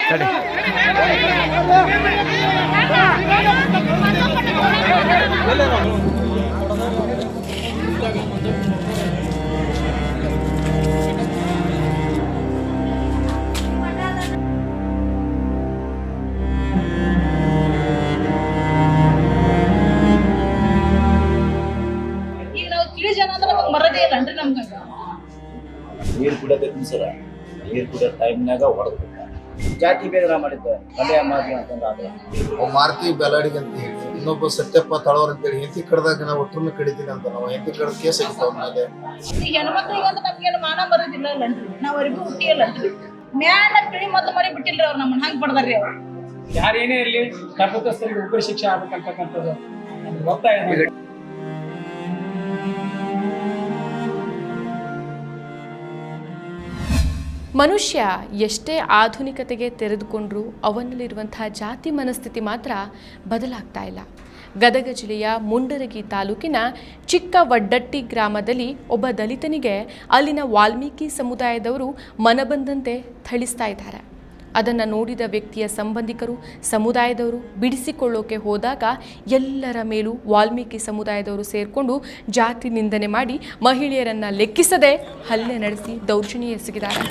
ನೀರು ಕುಡಿಯೋದಕ್ಕೆ ಸರ ನೀರು ಕುಡಿಯೋ ಟೈಮ್ನಾಗ ಹೊಡೆದು ಜಾತಿ ಬೇಗ ಮಾಡಿದ್ದೆ ಅದೇ ಮಾದಿ ಅಂತಂದ್ರೆ ಮಾರುತಿ ಬೆಲಾಡಿಗೆ ಅಂತ ಹೇಳಿ ಇನ್ನೊಬ್ಬ ಸತ್ಯಪ್ಪ ತಳವರ್ ಅಂತೇಳಿ ಹೆಂಡತಿ ಕಡ್ದಾಗ ನಾವು ಒಟ್ಟನ್ನು ಕಡಿತೀನಿ ಅಂತ ನಾವು ಹೆಂಡತಿ ಕಡ್ದ ಕೇಸ್ ಆಗಿತ್ತು ಅವ್ರ ಮೇಲೆ. ಈಗ ಹೆಣ್ಮಕ್ಳಿಗೆ ಅಂತ ನಮ್ಗೇನು ಮಾನ ಬರೋದಿಲ್ಲ ಅಲ್ಲನ್ರಿ, ನಾವ್ ಅವ್ರಿಗೂ ಹುಟ್ಟಿಯಲ್ಲನ್ರಿ, ಮ್ಯಾಲ ಪಿಳಿ ಮೊದಲು ಮಾಡಿ ಬಿಟ್ಟಿಲ್ರಿ ಅವ್ರು ನಮ್ಮನ್ನ ಹಂಗೆ ಬಡ್ದಾರ್ರಿ ಅವ್ರು. ಯಾರೇನೇ ಇರಲಿ ತಪ್ಪಿತಸ್ಥರಿಗೆ ಉಗ್ರ ಶಿಕ್ಷೆ ಆಗ್ಬೇಕಂತಕ್ಕಂಥದ್ದು ನಮ್ಗೆ ಗೊತ್ತಾಗಿದೆ. ಮನುಷ್ಯ ಎಷ್ಟೇ ಆಧುನಿಕತೆಗೆ ತೆರೆದುಕೊಂಡ್ರೂ ಅವನಲ್ಲಿರುವಂತಹ ಜಾತಿ ಮನಸ್ಥಿತಿ ಮಾತ್ರ ಬದಲಾಗ್ತಾ ಇಲ್ಲ. ಗದಗ ಜಿಲ್ಲೆಯ ಮುಂಡರಗಿ ತಾಲೂಕಿನ ಚಿಕ್ಕ ವಡ್ಡಟ್ಟಿ ಗ್ರಾಮದಲ್ಲಿ ಒಬ್ಬ ದಲಿತನಿಗೆ ಅಲ್ಲಿನ ವಾಲ್ಮೀಕಿ ಸಮುದಾಯದವರು ಮನಬಂದಂತೆ ಥಳಿಸ್ತಾ ಇದ್ದಾರೆ. ಅದನ್ನು ನೋಡಿದ ವ್ಯಕ್ತಿಯ ಸಂಬಂಧಿಕರು, ಸಮುದಾಯದವರು ಬಿಡಿಸಿಕೊಳ್ಳೋಕೆ ಹೋದಾಗ ಎಲ್ಲರ ಮೇಲೂ ವಾಲ್ಮೀಕಿ ಸಮುದಾಯದವರು ಸೇರಿಕೊಂಡು ಜಾತಿ ನಿಂದನೆ ಮಾಡಿ ಮಹಿಳೆಯರನ್ನು ಲೆಕ್ಕಿಸದೆ ಹಲ್ಲೆ ನಡೆಸಿ ದೌರ್ಜನ್ಯ ಎಸಗಿದ್ದಾರೆ.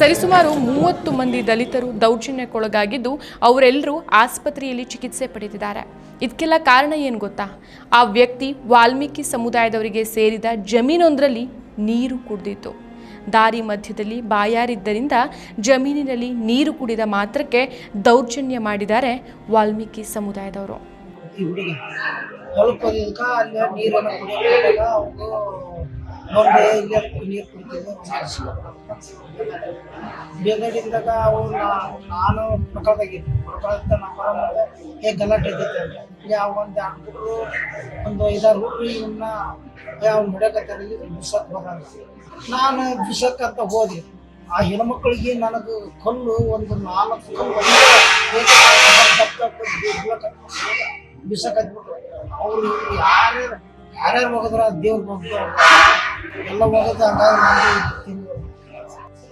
ಸರಿಸುಮಾರು 30 ಮಂದಿ ದಲಿತರು ದೌರ್ಜನ್ಯಕ್ಕೊಳಗಾಗಿದ್ದು ಅವರೆಲ್ಲರೂ ಆಸ್ಪತ್ರೆಯಲ್ಲಿ ಚಿಕಿತ್ಸೆ ಪಡೆದಿದ್ದಾರೆ. ಇದಕ್ಕೆಲ್ಲ ಕಾರಣ ಏನು ಗೊತ್ತಾ? ಆ ವ್ಯಕ್ತಿ ವಾಲ್ಮೀಕಿ ಸಮುದಾಯದವರಿಗೆ ಸೇರಿದ ಜಮೀನೊಂದರಲ್ಲಿ ನೀರು ಕುಡಿದಿತ್ತು. ದಾರಿ ಮಧ್ಯದಲ್ಲಿ ಬಾಯಾರಿದ್ದರಿಂದ ಜಮೀನಿನಲ್ಲಿ ನೀರು ಕುಡಿದ ಮಾತ್ರಕ್ಕೆ ದೌರ್ಜನ್ಯ ಮಾಡಿದ್ದಾರೆ ವಾಲ್ಮೀಕಿ ಸಮುದಾಯದವರು. ನೀರು ಕುಡಿತಿದ್ದೆ ಬೇಗಡಿಂದಾಗ ಅವು ನಾನು ಮಕ್ಕಳದಾಗಿದ್ದೆ ನಮ್ಮ ಹೇಗೆ ಗಲಾಟೆ ಇದ್ದೈತೆ ಯಾವ ಒಂದು ಹಾಕ್ಬಿಟ್ರು ಒಂದು 5-6 ಹುಡುಗರು ಇವನ್ನ ಯಾವ ಹೊಡೆಯಕತ್ತಲ್ಲಿ ಬಿಸಕ್ಕೆ ಹೋದಂತ ನಾನು ಬಿಸಕ್ಕಂತ ಹೋದೆ. ಆ ಹೆಣ್ಮಕ್ಳಿಗೆ ನನಗೆ ಕಲ್ಲು ಒಂದು 4 ಕಲ್ಲು ಬಿಸಕತ್ಬಿಟ್ರು. ಅವರು ಯಾರ್ಯಾರು ಹೋಗಿದ್ರ ದೇವ್ರು ಬಂದು ಎಲ್ಲ ಹೋಗೋದು. ಹಂಗಾಗಿ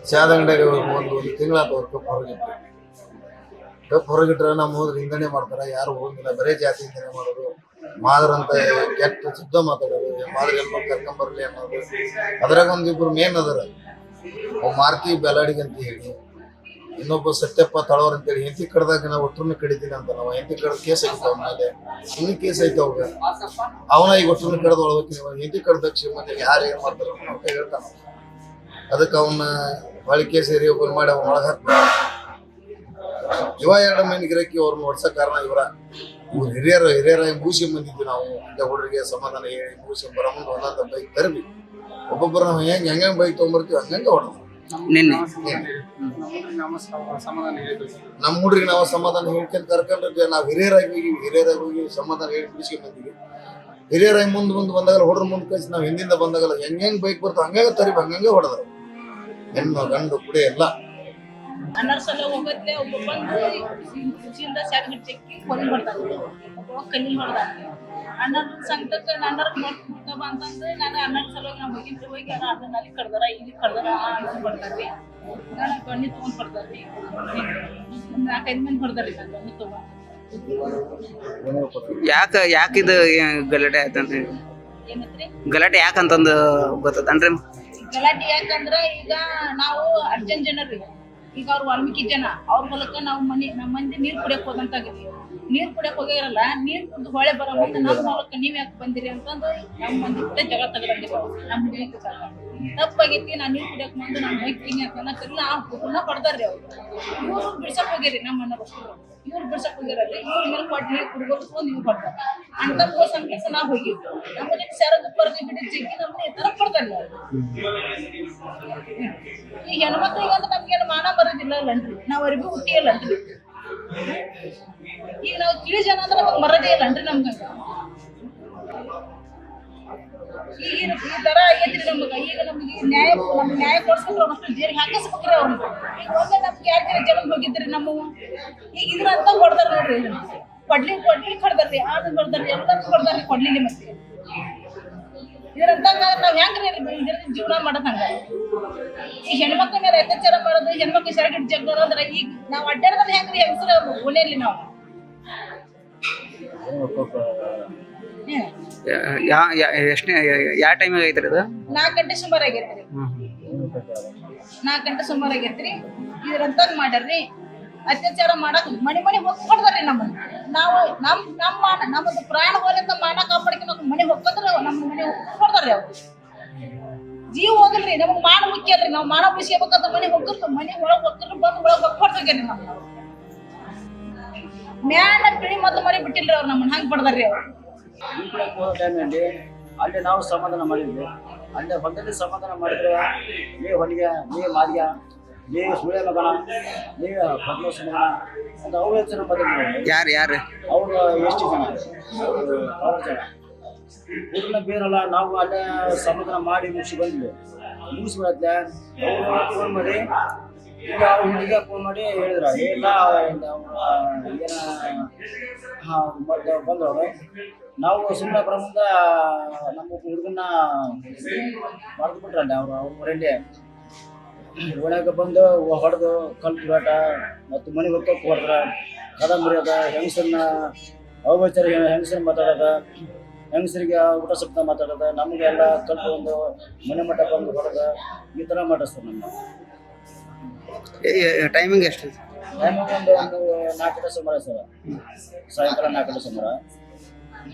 ಚಾದ ಅಂಗಡಿಯಾಗ ಒಂದು ತಿಂಗಳಾದ ಕಪ್ ಹೊರಗಿಟ್ಟು ಕಪ್ ಹೊರಗಿಟ್ರೆ ನಮ್ಮ ಹೋದ್ರೆ ನಿಂದನೆ ಮಾಡ್ತಾರೆ. ಯಾರು ಹೋಗಿಲ್ಲ, ಬರೇ ಜಾತಿ ನಿಂದನೆ ಮಾಡೋದು, ಮಾದ್ರಂತ ಕೆಟ್ಟ ಶುದ್ಧ ಮಾತಾಡೋದು, ಮಾದ್ರ ಹೆಣ್ಮಕ್ಳು ಕರ್ಕೊಂಬರ್ಲಿ ಅನ್ನೋದು. ಅದ್ರಾಗ ಒಂದಿಬ್ರು ಮೇನ್ ಅದರ ಮಾರುತಿ ಬೆಲಾಡಿಗೆ ಅಂತ ಹೇಳಿ ಇನ್ನೊಬ್ಬ ಸತ್ಯಪ್ಪ ತಳವರ್ ಅಂತೇಳಿ ಹೆಂಡತಿ ಕಡ್ದಾಗ ನಾವು ಒಟ್ಟನ್ನು ಕಡಿತೀನಿ ಅಂತ ನಾವು ಹೆಂಡತಿ ಕಡ್ದ ಕೇಸ್ ಆಗಿತ್ತು ಅವ್ನ ಮೇಲೆ. ಇನ್ನೂ ಕೇಸ್ ಐತೆ ಅವಾಗ ಅವನ ಈಗ ಒಟ್ಟನ್ನು ಕಡ್ದು ಒಳಬೇಕು. ನೀವು ಹೆಂಡತಿ ಕಡ್ದಕ್ಷ ಮನೆ ಯಾರು ಏನ್ ಮಾಡ್ತಾರ ನಾವು ಹೇಳ್ತಾನ. ಅದಕ್ಕೆ ಅವನ್ನ ಹೊಳಿ ಕೇಸ್ ಏರಿ ಓಪನ್ ಮಾಡಿ ಅವ್ನ ಒಳಗೆ ಹಾಕ್ತಾರೆ. ಇವ 2 ಮಂದಿ ಗಿರಕಿ ಅವ್ರನ್ನ ಹೊಡ್ಸೋ ಕಾರಣ ಇವ್ರ ಹಿರಿಯರಾಗಿ ಮೂಸಿ ಬಂದಿದ್ವಿ ನಾವು. ಇಂಥ ಹುಡುಗರಿಗೆ ಸಮಾಧಾನ ಹೇಳಿ ಮೂಸಿ ಬರಮಂದು ಒಂದೊಂದು ಬೈಕ್ ತರಬಿ ಒಬ್ಬೊಬ್ಬರು ನಾವು ಹೆಂಗೆ ಬೈಕ್ ತೊಗೊಂಬರ್ತೀವಿ ಹಂಗೆ ಹೊಡೆದು ನಮ್ಮ ಹುಡ್ರಿಗೆ ನಾವು ಸಮಾಧಾನ ಹೇಳ್ಕೊಂಡ್ ಕರ್ಕೊಂಡ್ರೆ ನಾವು ಹಿರಿಯರಾಗಿ ಹೋಗಿ ಸಮಾಧಾನ ಹೇಳಿ ಬಿಡಿಸ್ಕೊಂಡ್ ಬಂದಿವಿ. ಹಿರಿಯರಾಗಿ ಮುಂದೆ ಬಂದಾಗಲ್ಲ ಹುಡ್ರ ಮುಂದೆ ಕಳಿಸಿ ನಾವು ಹಿಂದಿಂದ ಬಂದಾಗಲ್ಲ ಹೆಂಗೆ ಬೈಕ್ ಬರ್ತಾವ ಹಂಗೆ ತರಿಬಿ ಹಂಗೆ ಹೊಡೆದ್ರು. ಹೆಣ್ಣು ಗಂಡು ಕುಡಿ ಎಲ್ಲ ಅನ್ನರ್ ಸಲ ಹೋಗತ್ತೆ. ಒಬ್ಬ ಬಂದು ಖುಷಿಯಿಂದ ಸ್ಯಾಟ್ ಹಿಡ್ಚಕ್ಕಿ ಕೊಲ್ಲಿ ಹೊಡ್ದಾನೆ, ಒಬ್ಬ ಕಲ್ಲಿ ಹೊಡ್ದಾನೆ. ಅಣ್ಣರ ಸಂಕಟಕ್ಕೆ ಅಣ್ಣರ್ ನೋಡ್ಕೊಂಡ ಅಂತಂದ್ರೆ ನಾನು ಅಣ್ಣರ ಸಲುವಾಗಿ ನಾವು ಹೋಗಿ ಅದನ್ನ ಅಲ್ಲಿ ಕಡ್ದಾರ ಇಲ್ಲಿ ಕಡ್ದಾರ ಅಣ್ಣ ಬರ್ತಾರ್ರಿ. ನಾನು ಬಣ್ಣಿ ತಗೊಂಡ್ ಬರ್ತಾರ್ರಿ. 4-5 ಮಂದಿ ಹೊಡ್ದಾರಿ ನಾನು ಬಣ್ಣಿ ತಗೊಂಡ್. ಯಾಕಿದು ಗಲಾಟೆ ಆಯ್ತಂತ ಏನತ್ರಿ ಗಲಾಟೆ ಯಾಕಂತಂದು ಗೊತ್ತನ್ರಿ? ಗಲಾಟೆ ಯಾಕಂದ್ರ ಈಗ ನಾವು ಅರ್ಜೆಂಟ್ ಜನರಿ, ಈಗ ಅವ್ರು ವಾಲ್ಮೀಕಿ ಜನ, ಅವ್ರ ಮೂಲಕ ನಾವು ನಮ್ಮ ಮಂದಿ ನೀರ್ ಕುಡಿಯಕ್ ಹೋದಂತಾಗಿದ್ವಿ. ನೀರ್ ಕುಡಿಯಕ್ ಹೋಗಿರಲ್ಲ, ನೀರ್ ಕುಡಿದು ಹೊಳೆ ಬರೋ ಮುಂದೆ ನಮ್ಮ ಮೂಲಕ ನೀವ್ ಯಾಕೆ ಬಂದಿರಿ ಅಂತಂದು ನಮ್ಮ ಮಂದಿ ಕೂಡ ಜಗಳ ತಗೊಂಡಿರೋ. ನಮ್ ತಪ್ಪಾಗೈತಿ, ನಾನ್ ನೀರ್ ಕುಡಿಯಕ್ ಬಂದು ನಾನು ಹೋಗ್ತೀನಿ ಅಂತಲ್ಲ ಪುನಃ ಪಡ್ದಾರ್ರಿ ಅವ್ರು. ಇವ್ರು ಬಿಡ್ಸಕ್ ಹೋಗಿರಿ ನಮ್ಮ ಅಣ್ಣ ಇವ್ರು ಬಿಡ್ಸಕ್ ಹೋಗಿರಲ್ರಿ. ಇವ್ರ ಮೇಲೆ ಕೊಟ್ಟು ನೀರು ಕುಡ್ಬೇಕು ನೀವು ಪಡ್ತಾರೆ ಅಂತ ಸಂಕೇತ ನಾವ್ ಹೋಗಿದ್ವಿ. ನಮ್ಮಲ್ಲಿ ಸೆರಗ ಪರದಿ ಬಿಡಿ ಜಗ್ಗಿ ನಮ್ಗೆ ಈ ತರ ಪಡ್ತಾರಲ್ಲ. ಈ ಹೆಣ್ಮಕ್ಳಿಗೆ ಅಂತ ನಮ್ಗೇನು ಮಾನ ಬರೋದಿಲ್ಲ ಅಲ್ಲನ್ರಿ, ನಾವ್ ಅವ್ರಿಗೂ ಹುಟ್ಟಿಯಲ್ಲನ್ರಿ. ಈಗ ನಾವು ತಿಳಿ ಜನ ಅಂದ್ರೆ ನಮಗ್ ಬರೋದೇ ಇಲ್ಲನ್ರಿ. ನಮ್ಗ ಈ ತರ ಆಗೈತ್ರಿ ನಮಗ. ಈಗ ನಮ್ಗೆ ನ್ಯಾಯ ಕೊಡ್ಸ್ಕೊಂಡ್ರೆ ಅವ್ರಷ್ಟು ಜೈಲಿಗೆ ಹಾಕಿಸ್ಬೇಕ್ರಿ ಅವ್ರನ್ನ. ಈಗ ಒಂದೇ ನಮ್ಗೆ ಯಾರ್ಯಾರ ಜಗನ್ ಹೋಗಿದ್ರಿ ನಮ್ಮ ಈಗ ಇದ್ರ ಅಂತ ಕೊಡ್ತಾರ ನೋಡ್ರಿ. ಕೊಡ್ಲಿ ಕಡ್ದಾರ್ರಿ, ಆದ್ ಕೊಡ್ದಾರ್ರಿ, ಎಲ್ಲರೂ ಕೊಡ್ದಾರ್ರಿ ಕೊಡ್ಲಿಲ್ಲ. ಮತ್ತೆ ಇದ್ರಂತ ನಾವ್ ಹೆಂಗ್ರಿ ಈ ಹೆಣ್ಮಕ್ಳ ಮೇಲೆ ಅತ್ಯಾಚಾರ ಮಾಡೋದು, ಹೆಣ್ಮಕ್ಳು ಸೆರಗಿಟ್ಟು ಜಗ್ಗೋದು ಅಂದ್ರೆ ಈಗ ನಾವು ಅಡ್ಡಾಡೋದ್ರೆ ಹೆಂಗ್ರಿ ಹೆಂಗಸರ ಓಣಿಯಲ್ಲಿ ನಾವು ಎಷ್ಟನೇ ಯಾವ ಟೈಮಿಗೆ ಐತ್ರಿ ಅದು? 4 ಗಂಟೆ ಸುಮಾರು ಆಗೈತ್ರಿ. 4 ಗಂಟೆ ಸುಮಾರು ಆಗೈತ್ರಿ. ಇದ್ರಂತ ಮಾಡ್ಯಾರ್ರಿ ಅತ್ಯಾಚಾರ ಮಾಡಕ್ ಮನೆ ಹೋಗ್ಕೊಡ್ದಾರ್ರಿ ನಮ್ಮನ್ನ. ನಾವು ನಮ್ಮದು ಪ್ರಾಣ ಹೋಲಿಂದ ಮಾನ ಕಾಪಾಡ್ಕೊಂಡು ಮನೆ ಹೋಗ್ಕೊಂಡ್ರ ನಮ್ಮ ಮನೆ ಹೋಗ್ಕೊಡ್ದಾರ್ರಿ ಅವ್ರು. ಜೀವ ಹೋಗಲ್ರಿ, ನಮಗ್ ಮಾನ ಮುಖ್ಯ ಅಲ್ರಿ. ನಾವು ಮಾನ ಉಳಿಸ್ಕೋಬೇಕಂತ ಮನೆ ಹೋಗ್ತಿರ್ತ, ಮನೆ ಒಳಗ್ ಹೋಗ್ತಿರ್ ಬಂದು ಒಳಗ್ ಹೋಗ್ಕೊಡ್ತಾಗ್ಯಾರಿ ನಮ್ಮನ್ನ. ಮ್ಯಾಲ ಪಿಳಿ ಮತ್ತು ಮನೆ ಬಿಟ್ಟಿಲ್ರಿ ಅವ್ರು ನಮ್ಮನ್ನ ಹಂಗ್ ಪಡ್ದಾರ್ರಿ ಅವ್ರು. ಈ ಕಡೆ ಹೋಗೋ ಟೈಮಲ್ಲಿ ಅಲ್ಲಿ ನಾವು ಸಮಾಧಾನ ಮಾಡಿದ್ವಿ. ಅಲ್ಲೇ ಹೊಲದಲ್ಲಿ ಸಮಾಧಾನ ಮಾಡಿದ್ರೆ ನೀ ಹೊಲಿಗೆ, ನೀ ಮಾದಿಗೆ, ನೀ ಸುಳೆ ಮಗನ, ನೀ ಪದ್ಮೋಸ್ ಮಗನ ಅಂತ ಅವ್ರ ಹೆಸರು ಬದಲು ಯಾರು ಅವ್ರು ಎಷ್ಟು ಜನ ಅವ್ರ ಜನ ಊರನ್ನ ಬೇರಲ್ಲ. ನಾವು ಅಲ್ಲೇ ಸಮಾಧಾನ ಮಾಡಿ ಮುಗಿಸ್ಬಿಡತ್ತೆ. ಅವರು ಫೋನ್ ಮಾಡಿ ಈಗ ಅವ್ರ ಹುಡುಗ ಫೋನ್ ಮಾಡಿ ಹೇಳಿದ್ರ ಇಲ್ಲ ಏನ ಮತ್ತೆ ಬಂದವರು. ನಾವು ಸುಮ್ಮನೆ ಬರೋ ಮುಂದೆ ನಮ್ಮ ಹುಡುಗನ್ನ ಮರೆದು ಬಿಟ್ರಲ್ಲ ಅವ್ರ ಮನೆಯಲ್ಲಿ ಒಳಗೆ ಬಂದು ಹೊಡೆದು ಕಲ್ಲು ತೂರಾಟ ಮತ್ತು ಮನೆಗೆ ಹೋಗ್ತಕ್ಕೆ ಹೊಡೆದ್ರ, ಕದ ಮುರಿಯೋದ, ಹೆಂಗಸರನ್ನ ಅವಚಾರ, ಹೆಂಗಸರನ್ನ ಮಾತಾಡೋದ, ಹೆಂಗಸರಿಗೆ ಊಟ ಸಪ್ತ ಮಾತಾಡೋದ, ನಮಗೆಲ್ಲ ಕಲ್ತು ಒಂದು ಮನೆ ಮಟ್ಟ ಬಂದು ಹೊಡೆದ ಈ ಥರ ಮಾಡಿಸ್ತಾರೆ ನಮ್ಮ. ಟೈಮಿಂಗ್ ಎಷ್ಟು? ಟೈಮಿಂಗ್ ಒಂದು 4 ಗಂಟೆ ಸುಮಾರು ಸರ್, ಸಾಯಂಕಾಲ 4 ಗಂಟೆ ಸುಮಾರು.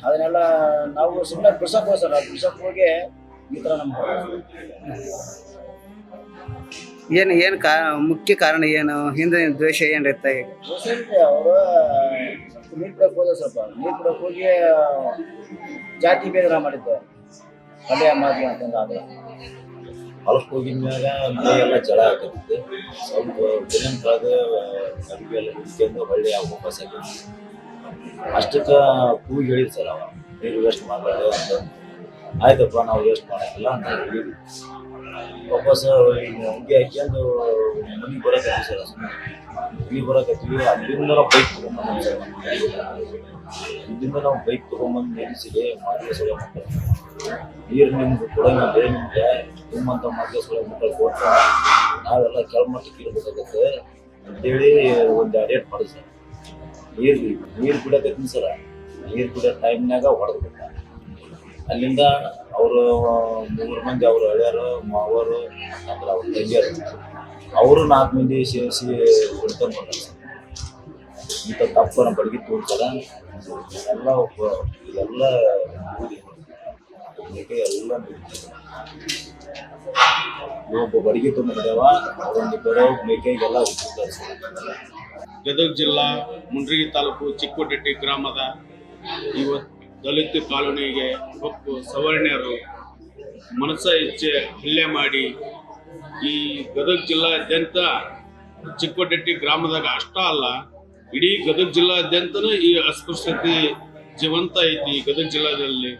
ಅದನ್ನೆಲ್ಲ ನಾವು ಸುಮ್ಮನೆ ಬಿಡ್ಸಕ್ಕೆ ಹೋಗಿ ಸರ್, ಬಿಡ್ಸಕ್ಕೆ ಹೋಗಿ ಈ ಥರ ನಮ್ಗೆ ಏನು ಮುಖ್ಯ ಕಾರಣ ಏನು? ಹಿಂದೆ ದ್ವೇಷ ಏನು ಇರ್ತಾ ಈಗ? ಅವರು ನೀರು ಬಿಡಕ್ಕೆ ಹೋದ, ಸ್ವಲ್ಪ ನೀರು ಬಿಡಕ್ಕೆ ಹೋಗಿ ಜಾತಿ ಭೇದ ಮಾಡಿದ್ದೆ. ಹಳ್ಳಿಯ ಮಾದಿ ಅಂತಂದ್ರೆ ಆದ್ರೆ ಹೊಲಕ್ಕೆ ಹೋಗಿದ ಮ್ಯಾಗ ಮನೆಯೆಲ್ಲ ಜಳ ಹಾಕಿದ್ದೆ. ಸ್ವಲ್ಪ ದಿನ ಕಳೆದು ಅಡುಗೆ ಎಲ್ಲ ನಿಂತ್ಕೊಂಡು ಹೊಳ್ಳಿ ವಾಪಸ್ ಆಗಿ ಅಷ್ಟಕ್ಕೆ ಕೂಗಿ ಹೇಳಿದ್ ಸರ್ ಅವ, ನೀರು ವೇಸ್ಟ್ ಮಾಡಬೇಡ ಅಂತ. ಆಯ್ತಪ್ಪ ನಾವು ವೇಸ್ಟ್ ಮಾಡೋಕ್ಕಿಲ್ಲ ಅಂತ ಹೇಳಿದ್ವಿ. ವಾಪಸ್ ಹುಡುಗಿ ಹಾಕ್ಯಂದು ಮನೆಗೆ ಬರೋಕತ್ತೀವಿ ಸರ್. ಮನೆಗೆ ಬರೋಕತ್ತೀವಿ. ಅಲ್ಲಿಂದ ನಾವು ಬೈಕ್ ತೊಗೊಂಬಂದು ಸರ್, ಇಲ್ಲಿಂದ ನಾವು ಬೈಕ್ ತೊಗೊಂಬಂದು ನಿಲ್ಲಿಸಿದೆ. ಮಾದಿಗೆ ಸೊಳ್ಳೆ ಮಕ್ಕಳು ನೀರು ನಿಮ್ಗೆ ಕೊಡಂಗಿಲ್ಲ, ನಿಮ್ಗೆ ನಿಮ್ಮಂಥ ಮಾದಿಗೆ ಸೊಳ್ಳೆ ಮಕ್ಕಳು ಕೊಟ್ಟು ನಾವೆಲ್ಲ ಕೆಳಮಟ್ಟಕ್ಕೆ ಇರ್ಬೇಕಾಗತ್ತೆ ಅಂತೇಳಿ ಒಂದು ಅಡೇಟ್ ಮಾಡಿದೆ ಸರ್. ನೀರು ಕುಡಿಯಕತ್ತೀನಿ ಸರ. ನೀರು ಕುಡಿಯೋ ಟೈಮ್ನಾಗ ಹೊಡೆದ್ಬಿಟ್ಟ. ಅಲ್ಲಿಂದ ಅವರು 3 ಮಂದಿ, ಅವರು ಹಳೆಯರು, ಮಾವರು, ಅಂದ್ರೆ ಅವ್ರ ತಂಗಿಯರು, ಅವರು 4 ಮಂದಿ ಸೇರಿಸಿ ಹೊಡ್ಕೊಂಡು ಮಾಡ್ತಾರೆ ಸರ್. ಇಂಥ ತಪ್ಪನ ಬಡಗಿ ತೋರ್ತಾರ ಎಲ್ಲ ಎಲ್ಲ ಎಲ್ಲ ಒಬ್ಬ ಬಡಗಿ ತುಂಬಿದ್ದೇವ, ಅವರೊಂದು ಬರೋ ಮೇಕೆಗೆಲ್ಲ ಹೋಗ್ತಿದ್ದಾರೆ ಸರ್. ಗದಗ ಜಿಲ್ಲಾ ಮುಂಡ್ರಿಗಿ ತಾಲೂಕು ಚಿಕ್ಕೋಟೆಟ್ಟಿ ಗ್ರಾಮದ ಇವತ್ತು ದಲಿತ ಕಾಲೋನಿಗೆ ಹೊಕ್ಕು ಸವರ್ಣ್ಯರು ಮನಸ ಇಚ್ಛೆ ಹಲ್ಲೆ ಮಾಡಿ ಈ ಗದಗ ಜಿಲ್ಲಾದ್ಯಂತ ಚಿಕ್ಕೋಟೆಟ್ಟಿ ಗ್ರಾಮದಾಗ ಅಷ್ಟ ಅಲ್ಲ, ಇಡೀ ಗದಗ ಜಿಲ್ಲಾದ್ಯಂತನೂ ಈ ಅಸ್ಪೃಶ್ಯತೆ ಜೀವಂತ ಐತಿ ಗದಗ ಜಿಲ್ಲಾದಲ್ಲಿ.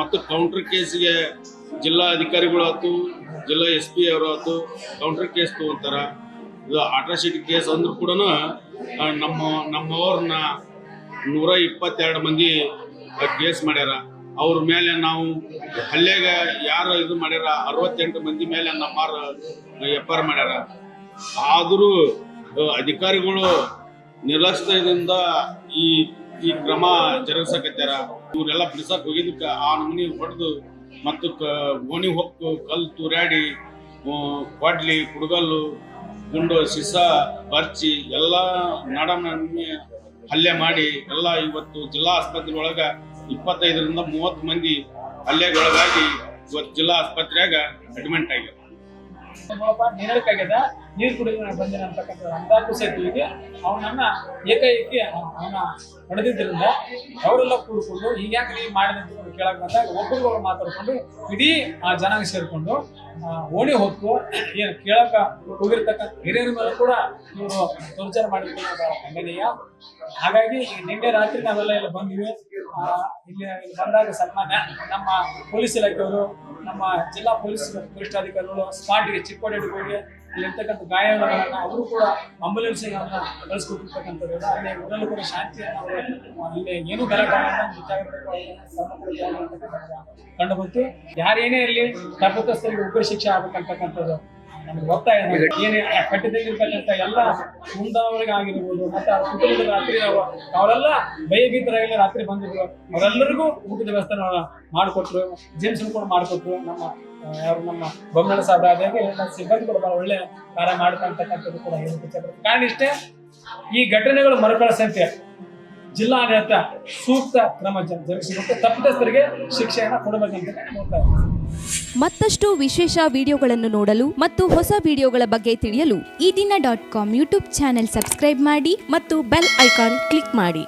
ಮತ್ತು ಕೌಂಟರ್ ಕೇಸಿಗೆ ಜಿಲ್ಲಾ ಅಧಿಕಾರಿಗಳು ಆಯ್ತು, ಜಿಲ್ಲಾ SP ಅವರು ಆಯ್ತು ಕೌಂಟರ್ ಕೇಸ್ ತಗೊಂತಾರ. ಇದು ಅಟ್ರಾಸಿಟಿ ಕೇಸ್ ಅಂದ್ರೂ ಕೂಡ ನಮ್ಮವ್ರನ್ನ 122 ಮಂದಿ ಕೇಸ್ ಮಾಡ್ಯಾರ. ಅವ್ರ ಮೇಲೆ ನಾವು ಹಲ್ಲೆಗೆ ಯಾರು ಇದು ಮಾಡ್ಯಾರ 68 ಮಂದಿ ಮೇಲೆ ನಮ್ಮಾರ FIR ಮಾಡ್ಯಾರ. ಆದರೂ ಅಧಿಕಾರಿಗಳು ನಿರ್ಲಕ್ಷ್ಯದಿಂದ ಈ ಕ್ರಮ ಜರುಗಿಸಕತ್ಯಾರ. ಇವರೆಲ್ಲ ಬಿಡಿಸಕ್ ಹೋಗಿದ್ದಕ್ಕೆ ಆ ನಮೂನಿ ಹೊಡೆದು ಮತ್ತು ಗೋಣಿ ಹೊಕ್ಕು ಕಲ್ಲು ತೂರಾಡಿ ಕೊಡ್ಲಿ ಕುಡುಗಲ್ಲು ಗುಂಡು ಸಿಸ ಬರ್ಚಿ ಎಲ್ಲ ನಡಮಿ ಹಲ್ಲೆ ಮಾಡಿ ಎಲ್ಲ ಇವತ್ತು ಜಿಲ್ಲಾ ಆಸ್ಪತ್ರೆ ಒಳಗ 25ರಿಂದ 30 ಮಂದಿ ಹಲ್ಲೆಗೊಳಗಾಗಿ ಇವತ್ತು ಜಿಲ್ಲಾ ಆಸ್ಪತ್ರೆಯಾಗ ಅಡ್ಮಿಟ್ ಆಗ್ಯಾರ. ನೀರಕ್ಕಾಗ್ಯದ, ನೀರು ಕುಡಿದು ಬಂದಿನ ಅಂತಕ್ಕಂಥ ಅಂದಾಜು ಸೇತುವಿಗೆ ಅವನನ್ನ ಏಕಾಏಕಿ ಅವನ ಹೊಡೆದಿದ್ದರಿಂದ ಅವರೆಲ್ಲ ಕೂಡಿಕೊಂಡು ಹೀಗ್ಯಾಕೆ ಮಾಡಿದಂತ ಕೇಳಕ್ ಬಂದಾಗ ಒಬ್ಬರಿಗೊಬ್ಬರು ಮಾತಾಡ್ಕೊಂಡು ಇಡೀ ಜನಾಂಗ ಸೇರ್ಕೊಂಡು ಓಣಿ ಹೊತ್ತು ಏನು ಕೇಳಕ ಹೋಗಿರ್ತಕ್ಕಂಥ ಹಿರಿಯರ ಮೇಲೆ ಕೂಡ ಇವರು ದೌರ್ಜನ್ಯ ಮಾಡಿರ್ತಕ್ಕಂಥ ಖಂಡನೀಯ. ಹಾಗಾಗಿ ನಿನ್ನೆ ರಾತ್ರಿ ನಾವೆಲ್ಲ ಇಲ್ಲಿ ಬಂದಿವಿ. ಇಲ್ಲಿ ಬಂದಾಗ ಸನ್ಮಾನ್ಯ ನಮ್ಮ ಪೊಲೀಸ್ ಇಲಾಖೆಯವರು, ನಮ್ಮ ಜಿಲ್ಲಾ ಪೊಲೀಸ್ ವರಿಷ್ಠಾಧಿಕಾರಿಗಳು ಸ್ಪಾಟ್ಗೆ ಚಿಕ್ಕೋಟೆಟ್ಟಿಗೆ ಹೋಗಿ ಅಲ್ಲಿರ್ತಕ್ಕಂಥ ಗಾಯಾಳುಗಳನ್ನ ಅವರು ಕೂಡ ಆಂಬುಲೆನ್ಸ್ಗಳನ್ನ ಕಳಿಸ್ಕೊಟ್ಟಿರ್ತಕ್ಕಂಥದ್ದು ಅಲ್ಲಿ ಊರಲ್ಲೂ ಕೂಡ ಶಾಂತಿಯನ್ನು ಅಲ್ಲಿ ಏನೂ ಗಲಾಟೆ ಕಂಡು ಬಂತು. ಯಾರೇನೇ ಇಲ್ಲಿ ತಪ್ಪಿತಸ್ಥರಿಗೆ ಉಗ್ರ ಶಿಕ್ಷೆ ಆಗ್ಬೇಕಂತಕ್ಕಂಥದ್ದು ನಮ್ಗೆ ಒತ್ತಾಯ. ಏನೇ ಕಟ್ಟಿದಲ್ಲಿರ್ತಕ್ಕಂಥ ಎಲ್ಲ ಮುಂದಾವರಿಗೆ ಆಗಿರ್ಬೋದು ಮತ್ತೆ ಅವ್ರ ಕುಟುಂಬದ ರಾತ್ರಿ ಅವರೆಲ್ಲ ಭಯಭೀತರಾಗಿ ರಾತ್ರಿ ಬಂದಿದ್ರು, ಅವರೆಲ್ಲರಿಗೂ ಊಟದ ವ್ಯವಸ್ಥೆ ಮಾಡಿಕೊಟ್ರು, ಜೇಮ್ಸ್ ಕೂಡ ಮಾಡಿಕೊಟ್ರು. ಯಾರು ನಮ್ಮ ಬೊಮ್ಮಳ ಸಾಹೇಬ್ರ ಆದಾಗೆ ಸಿಬ್ಬಂದಿ ಕೂಡ ಬಹಳ ಒಳ್ಳೆ ಕಾರ್ಯ ಮಾಡ್ತಕ್ಕಂಥದ್ದು ಕೂಡ ಹೇಳಕ್ಕೆ. ಕಾರಣ ಇಷ್ಟೇ, ಈ ಘಟನೆಗಳು ಮರುಕಳಿಸಂತೆ ಜಿಲ್ಲಾಡಳಿತ ಸೂಕ್ತ ಕ್ರಮ ಜರುಗಿಸಬೇಕು, ತಪ್ಪಿತಸ್ಥರಿಗೆ ಶಿಕ್ಷೆಯನ್ನು ಕೊಡಬೇಕಂತ ನೋಡ್ತಾ ಇದ್ದೀವಿ. ಮತ್ತಷ್ಟು ವಿಶೇಷ ವಿಡಿಯೋಗಳನ್ನು ನೋಡಲು ಮತ್ತು ಹೊಸ ವಿಡಿಯೋಗಳ ಬಗ್ಗೆ ತಿಳಿಯಲು ಈ ದಿನ .com ಯೂಟ್ಯೂಬ್ ಚಾನೆಲ್ ಸಬ್ಸ್ಕ್ರೈಬ್ ಮಾಡಿ ಮತ್ತು ಬೆಲ್ ಐಕಾನ್ ಕ್ಲಿಕ್ ಮಾಡಿ.